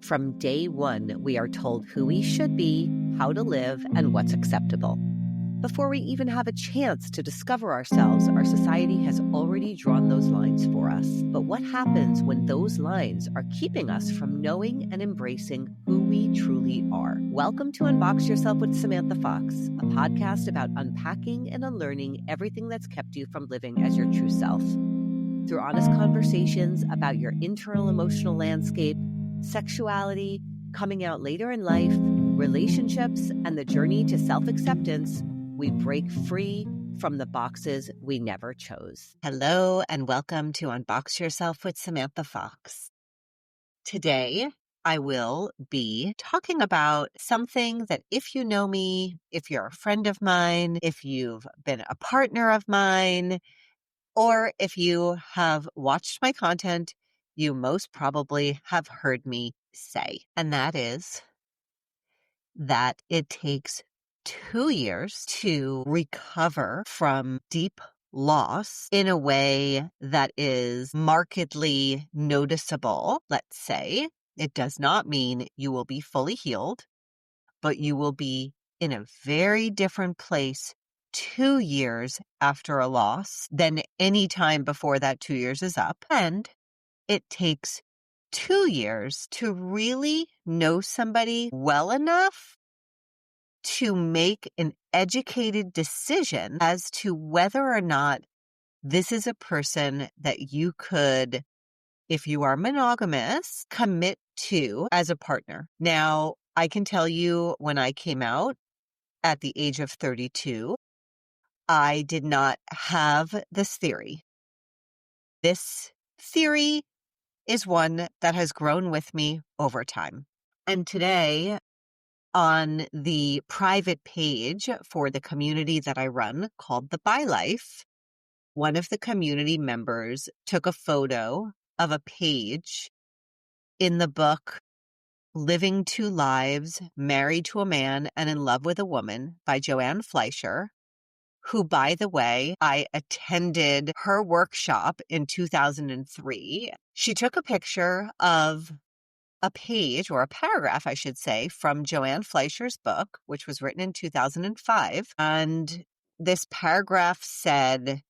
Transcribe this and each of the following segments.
From day one, we are told who we should be, how to live, and what's acceptable. Before we even have a chance to discover ourselves, our society has already drawn those lines for us. But what happens when those lines are keeping us from knowing and embracing who we truly are? Welcome to Unbox Yourself with Samantha Fox, a podcast about unpacking and unlearning everything that's kept you from living as your true self. Through honest conversations about your internal emotional landscape, sexuality, coming out later in life, relationships, and the journey to self-acceptance, we break free from the boxes we never chose. Hello, and welcome to Unbox Yourself with Samantha Fox. Today, I will be talking about something that if you know me, if you're a friend of mine, if you've been a partner of mine, or if you have watched my content, you most probably have heard me say, and that is that it takes 2 years to recover from deep loss in a way that is markedly noticeable, let's say. It does not mean you will be fully healed, but you will be in a very different place 2 years after a loss than any time before that 2 years is up. And it takes 2 years to really know somebody well enough to make an educated decision as to whether or not this is a person that you could, if you are monogamous, commit to as a partner. Now, I can tell you when I came out at the age of 32, I did not have this theory. This theory is one that has grown with me over time. And today, on the private page for the community that I run called The Bi Life, one of the community members took a photo of a page in the book Living Two Lives, Married to a Man and in Love with a Woman by Joanne, who, by the way, I attended her workshop in 2003. She took a picture of a page, or a paragraph, I should say, from Joanne Fleischer's book, which was written in 2005. And this paragraph said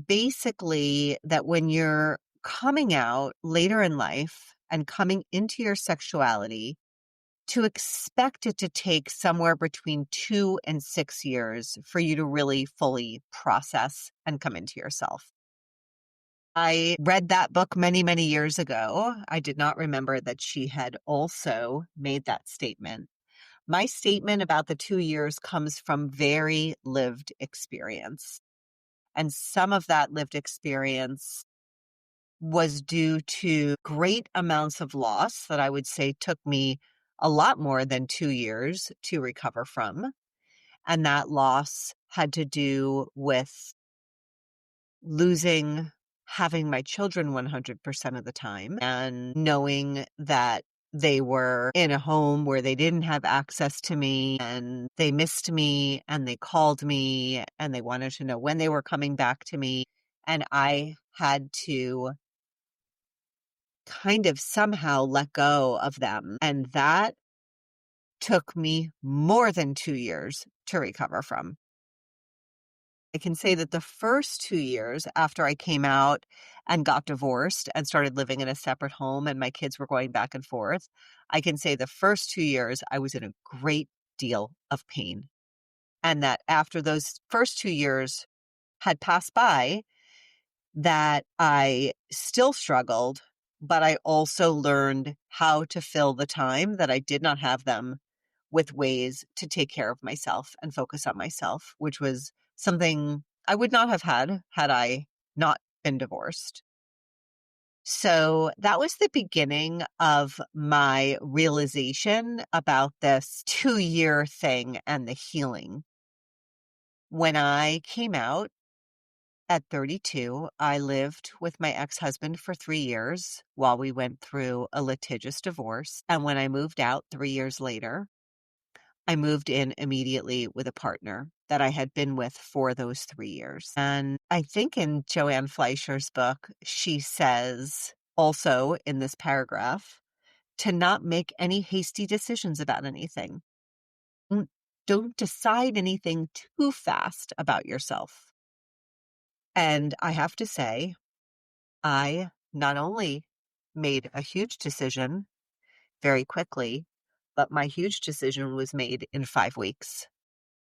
basically that when you're coming out later in life and coming into your sexuality, to expect it to take somewhere between 2 and 6 years for you to really fully process and come into yourself. I read that book many, many years ago. I did not remember that she had also made that statement. My statement about the 2 years comes from very lived experience. And some of that lived experience was due to great amounts of loss that I would say took me a lot more than 2 years to recover from. And that loss had to do with losing having my children 100% of the time and knowing that they were in a home where they didn't have access to me and they missed me and they called me and they wanted to know when they were coming back to me. And I had to kind of somehow let go of them. And that took me more than 2 years to recover from. I can say that the first 2 years after I came out and got divorced and started living in a separate home and my kids were going back and forth, I can say the first 2 years I was in a great deal of pain. And that after those first 2 years had passed by, that I still struggled, but I also learned how to fill the time that I did not have them with ways to take care of myself and focus on myself, which was something I would not have had I not been divorced. So that was the beginning of my realization about this 2-year thing and the healing. When I came out at 32, I lived with my ex-husband for 3 years while we went through a litigious divorce. And when I moved out 3 years later, I moved in immediately with a partner that I had been with for those 3 years. And I think in Joanne Fleischer's book, she says also in this paragraph, to not make any hasty decisions about anything. Don't decide anything too fast about yourself. And I have to say, I not only made a huge decision very quickly, but my huge decision was made in 5 weeks.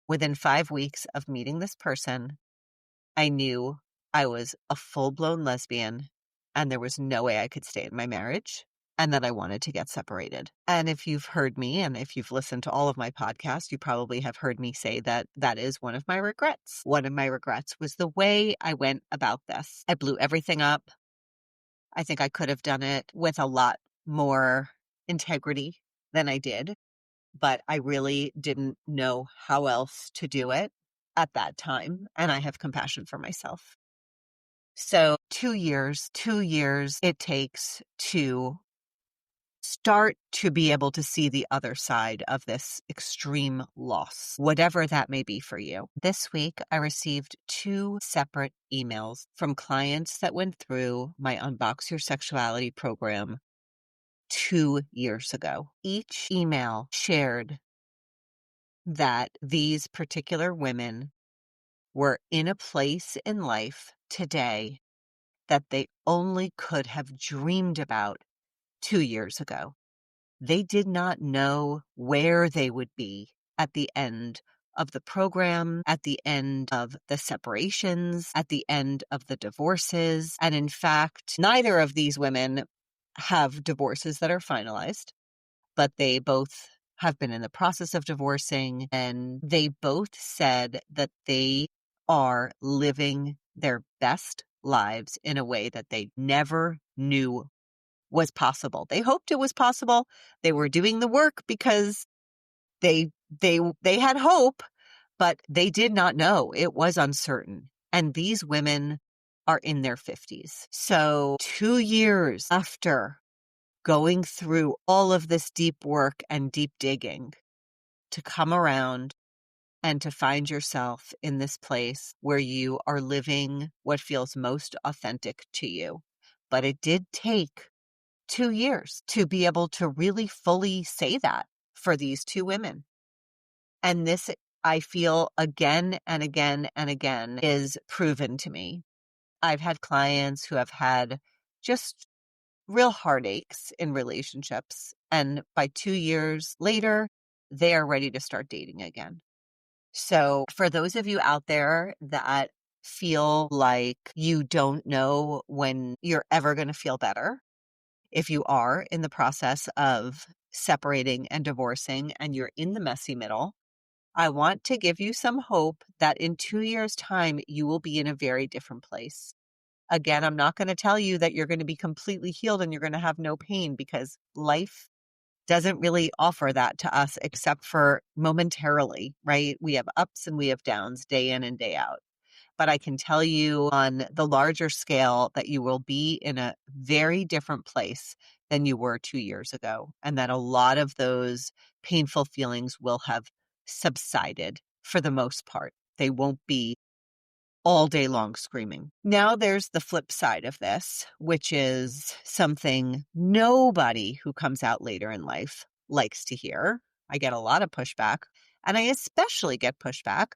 Within 5 weeks of meeting this person, I knew I was a full-blown lesbian and there was no way I could stay in my marriage and that I wanted to get separated. And if you've heard me and if you've listened to all of my podcasts, you probably have heard me say that that is one of my regrets. One of my regrets was the way I went about this. I blew everything up. I think I could have done it with a lot more integrity than I did, but I really didn't know how else to do it at that time. And I have compassion for myself. So 2 years it takes to start to be able to see the other side of this extreme loss, whatever that may be for you. This week, I received 2 separate emails from clients that went through my Unbox Your Sexuality program 2 years ago. Each email shared that these particular women were in a place in life today that they only could have dreamed about 2 years ago. They did not know where they would be at the end of the program, at the end of the separations, at the end of the divorces. And in fact, neither of these women have divorces that are finalized, but they both have been in the process of divorcing, and they both said that they are living their best lives in a way that they never knew was possible. They hoped it was possible. They were doing the work because they had hope, but they did not know. It was uncertain. And these women are in their 50s. So 2 years after going through all of this deep work and deep digging, to come around and to find yourself in this place where you are living what feels most authentic to you. But it did take 2 years to be able to really fully say that for these 2 women. And this, I feel, again and again and again, is proven to me. I've had clients who have had just real heartaches in relationships, and by 2 years later, they are ready to start dating again. So for those of you out there that feel like you don't know when you're ever going to feel better, if you are in the process of separating and divorcing and you're in the messy middle, I want to give you some hope that in 2 years' time, you will be in a very different place. Again, I'm not going to tell you that you're going to be completely healed and you're going to have no pain, because life doesn't really offer that to us except for momentarily, right? We have ups and we have downs day in and day out. But I can tell you on the larger scale that you will be in a very different place than you were 2 years ago, and that a lot of those painful feelings will have subsided for the most part. They won't be all day long screaming. Now there's the flip side of this, which is something nobody who comes out later in life likes to hear. I get a lot of pushback, and I especially get pushback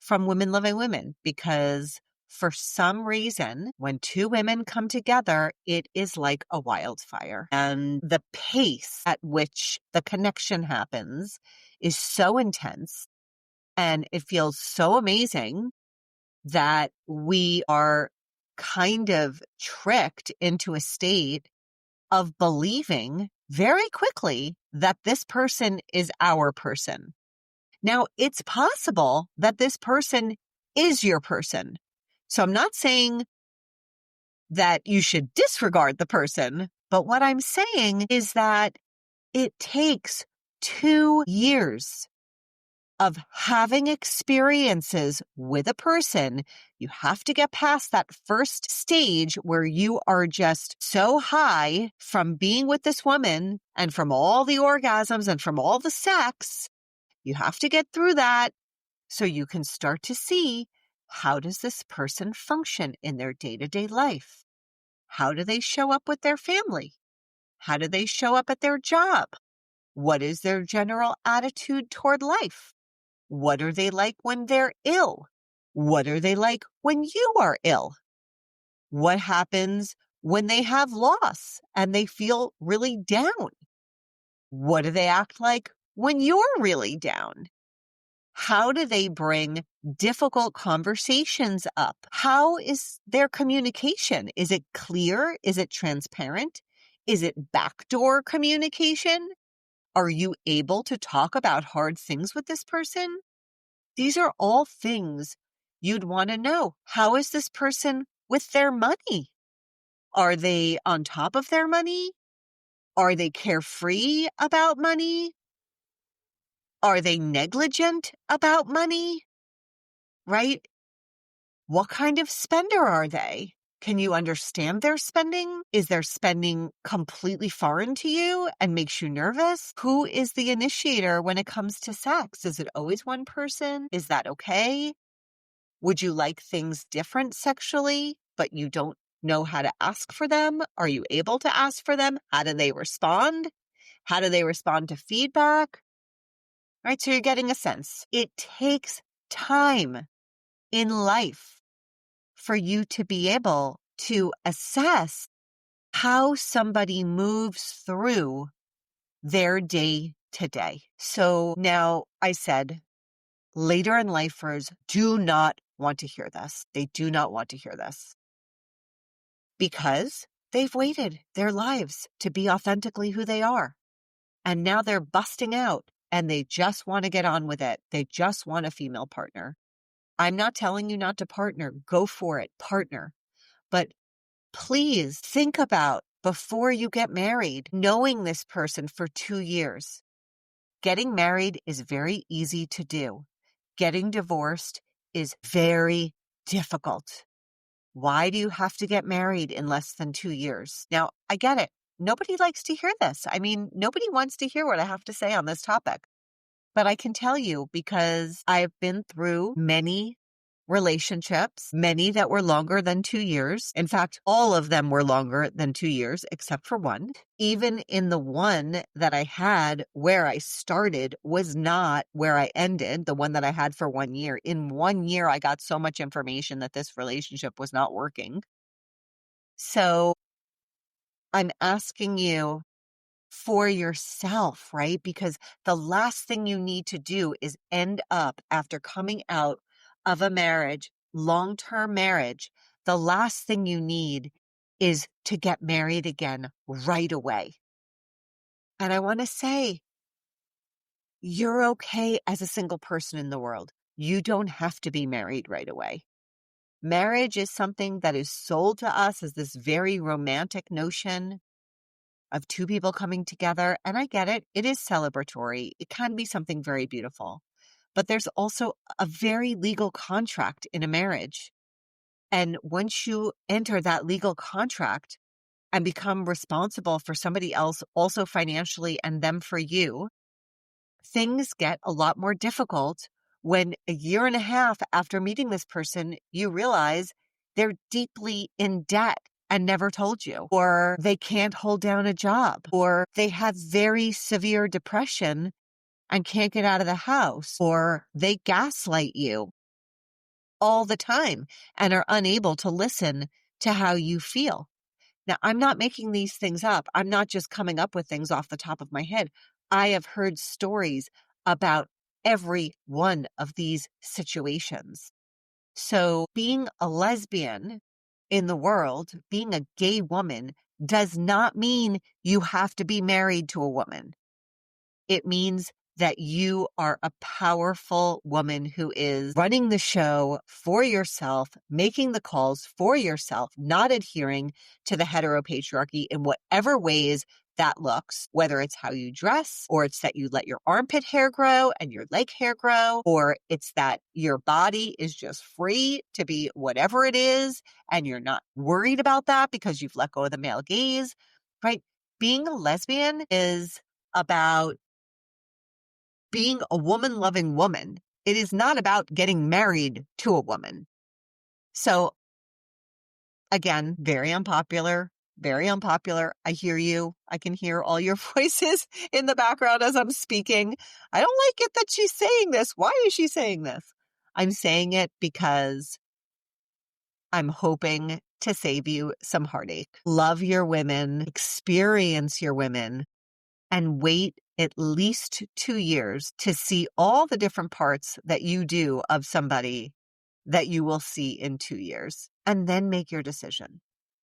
from women loving women, because for some reason, when 2 women come together, it is like a wildfire. And the pace at which the connection happens is so intense, and it feels so amazing that we are kind of tricked into a state of believing very quickly that this person is our person. Now, it's possible that this person is your person. So I'm not saying that you should disregard the person, but what I'm saying is that it takes 2 years of having experiences with a person. You have to get past that first stage where you are just so high from being with this woman and from all the orgasms and from all the sex. You have to get through that so you can start to see, how does this person function in their day-to-day life? How do they show up with their family? How do they show up at their job? What is their general attitude toward life? What are they like when they're ill? What are they like when you are ill? What happens when they have loss and they feel really down? What do they act like when you're really down? How do they bring difficult conversations up? How is their communication? Is it clear? Is it transparent? Is it backdoor communication? Are you able to talk about hard things with this person? These are all things you'd want to know. How is this person with their money? Are they on top of their money? Are they carefree about money? Are they negligent about money? Right? What kind of spender are they? Can you understand their spending? Is their spending completely foreign to you and makes you nervous? Who is the initiator when it comes to sex? Is it always one person? Is that okay? Would you like things different sexually, but you don't know how to ask for them? Are you able to ask for them? How do they respond? How do they respond to feedback? Right? So you're getting a sense. It takes time in life for you to be able to assess how somebody moves through their day to day. So now I said, later in lifers do not want to hear this. They do not want to hear this because they've waited their lives to be authentically who they are. And now they're busting out and they just want to get on with it. They just want a female partner. I'm not telling you not to partner. Go for it. Partner. But please think about before you get married, knowing this person for 2 years. Getting married is very easy to do. Getting divorced is very difficult. Why do you have to get married in less than 2 years? Now, I get it. Nobody likes to hear this. I mean, nobody wants to hear what I have to say on this topic. But I can tell you because I've been through many relationships, many that were longer than 2 years. In fact, all of them were longer than 2 years, except for one. Even in the one that I had where I started was not where I ended, the one that I had for 1 year. In 1 year, I got so much information that this relationship was not working. So I'm asking you for yourself, right? Because the last thing you need to do is end up after coming out of a marriage, long-term marriage. The last thing you need is to get married again right away. And I want to say, you're okay as a single person in the world. You don't have to be married right away. Marriage is something that is sold to us as this very romantic notion of two people coming together. And I get it. It is celebratory. It can be something very beautiful. But there's also a very legal contract in a marriage. And once you enter that legal contract and become responsible for somebody else also financially and them for you, things get a lot more difficult when a year and a half after meeting this person, you realize they're deeply in debt and never told you, or they can't hold down a job, or they have very severe depression and can't get out of the house, or they gaslight you all the time and are unable to listen to how you feel. Now, I'm not making these things up. I'm not just coming up with things off the top of my head. I have heard stories about every one of these situations. So being a lesbian in the world, being a gay woman, does not mean you have to be married to a woman. It means that you are a powerful woman who is running the show for yourself, making the calls for yourself, not adhering to the heteropatriarchy in whatever ways that looks, whether it's how you dress, or it's that you let your armpit hair grow and your leg hair grow, or it's that your body is just free to be whatever it is, and you're not worried about that because you've let go of the male gaze, right? Being a lesbian is about being a woman-loving woman. It is not about getting married to a woman. So again, very unpopular, very unpopular. I hear you. I can hear all your voices in the background as I'm speaking. I don't like it that she's saying this. Why is she saying this? I'm saying it because I'm hoping to save you some heartache. Love your women, experience your women, and wait at least 2 years to see all the different parts that you do of somebody that you will see in 2 years, and then make your decision,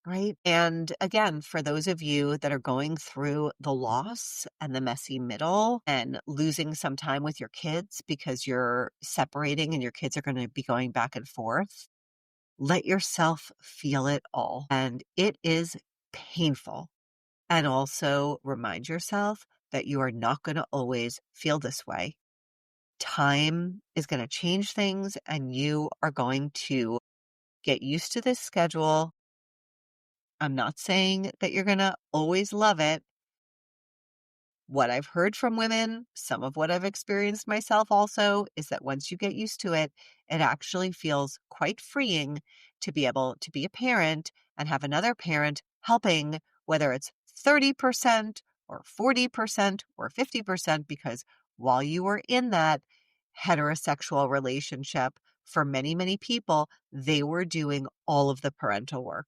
right? And again, for those of you that are going through the loss and the messy middle and losing some time with your kids because you're separating and your kids are going to be going back and forth, let yourself feel it all. And it is painful. And also remind yourself that you are not going to always feel this way. Time is going to change things and you are going to get used to this schedule. I'm not saying that you're going to always love it. What I've heard from women, some of what I've experienced myself also, is that once you get used to it, it actually feels quite freeing to be able to be a parent and have another parent helping, whether it's 30% or 40% or 50%, because while you were in that heterosexual relationship, for many, many people, they were doing all of the parental work.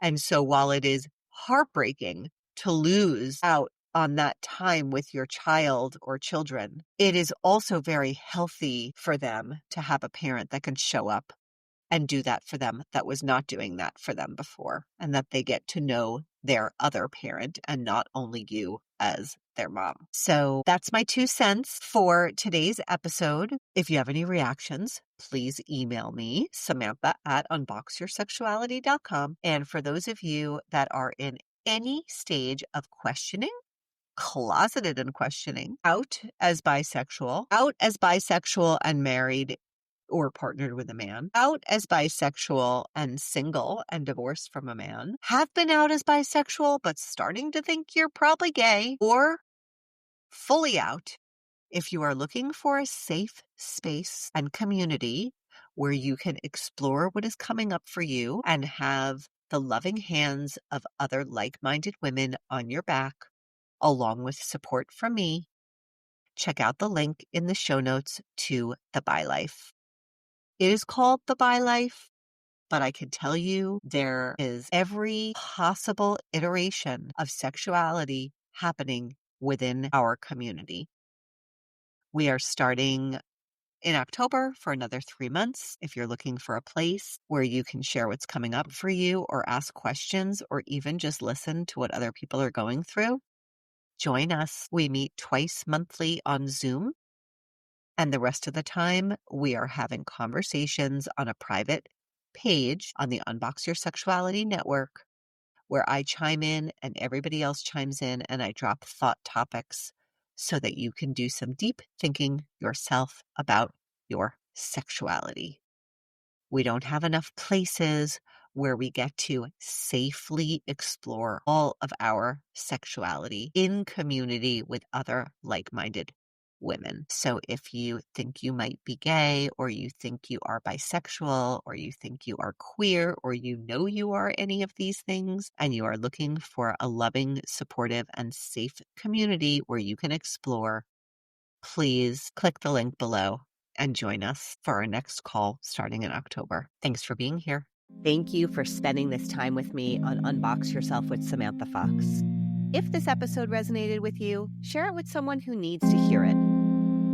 And so while it is heartbreaking to lose out on that time with your child or children, it is also very healthy for them to have a parent that can show up and do that for them that was not doing that for them before, and that they get to know their other parent and not only you as their mom. So that's my 2 cents for today's episode. If you have any reactions, please email me, Samantha at unboxyoursexuality.com. And for those of you that are in any stage of questioning, closeted and questioning, out as bisexual and married or partnered with a man, out as bisexual and single and divorced from a man, have been out as bisexual but starting to think you're probably gay, or fully out, if you are looking for a safe space and community where you can explore what is coming up for you and have the loving hands of other like-minded women on your back, along with support from me, check out the link in the show notes to the Bi Life. It is called the Bi Life, but I can tell you there is every possible iteration of sexuality happening within our community. We are starting in October for another 3 months. If you're looking for a place where you can share what's coming up for you or ask questions or even just listen to what other people are going through, join us. We meet twice monthly on Zoom. And the rest of the time, we are having conversations on a private page on the Unbox Your Sexuality network, where I chime in and everybody else chimes in, and I drop thought topics so that you can do some deep thinking yourself about your sexuality. We don't have enough places where we get to safely explore all of our sexuality in community with other like-minded women. So if you think you might be gay, or you think you are bisexual, or you think you are queer, or you know you are any of these things, and you are looking for a loving, supportive, and safe community where you can explore, please click the link below and join us for our next call starting in October. Thanks for being here. Thank you for spending this time with me on Unbox Yourself with Samantha Fox. If this episode resonated with you, share it with someone who needs to hear it.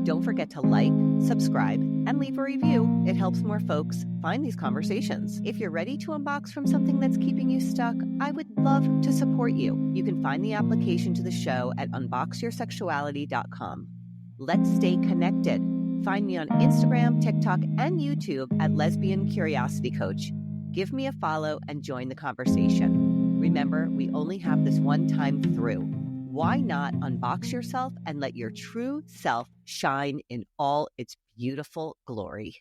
Don't forget to like, subscribe, and leave a review. It helps more folks find these conversations. If you're ready to unbox from something that's keeping you stuck, I would love to support you. You can find the application to the show at unboxyoursexuality.com. Let's stay connected. Find me on Instagram, TikTok, and YouTube at Lesbian Curiosity Coach. Give me a follow and join the conversation. Remember, we only have this one time through. Why not unbox yourself and let your true self shine in all its beautiful glory?